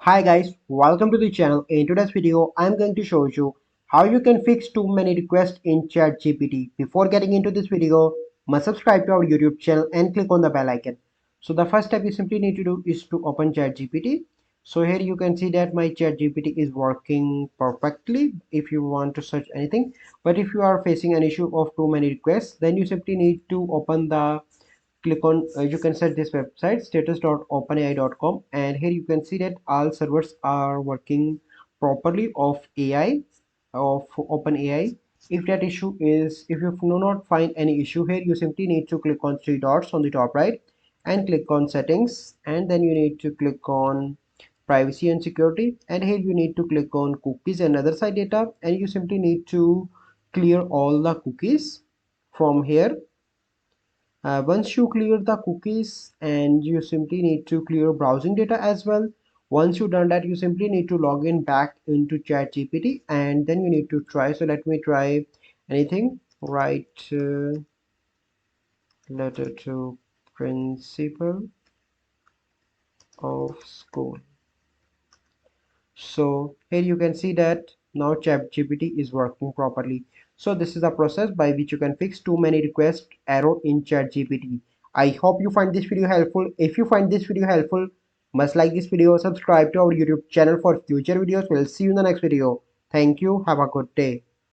Hi guys, welcome to the channel. In today's video, I'm going to show you how you can fix too many requests in ChatGPT. Before getting into this video, must subscribe to our YouTube channel and click on the bell icon. So the first step you simply need to do is to open ChatGPT. So here you can see that my ChatGPT is working perfectly if you want to search anything. But if you are facing an issue of too many requests, then you simply need to open the click on you can search this website status.openai.com, and here you can see that all servers are working properly of AI of OpenAI. If that issue is, if you do not find any issue here, you simply need to click on three dots on the top right and click on settings, and then you need to click on privacy and security, and here you need to click on cookies and other site data, and you simply need to clear all the cookies from here. Once you clear the cookies, and you simply need to clear browsing data as well. Once you've done that, you simply need to log in back into ChatGPT, and then you need to try. So let me try anything. Write letter to principal of school. So here you can see that now ChatGPT is working properly. So this is a process by which you can fix too many request error in ChatGPT. I hope you find this video helpful. If you find this video helpful, must like this video, subscribe to our YouTube channel for future videos. We'll see you in the next video. Thank you. Have a good day.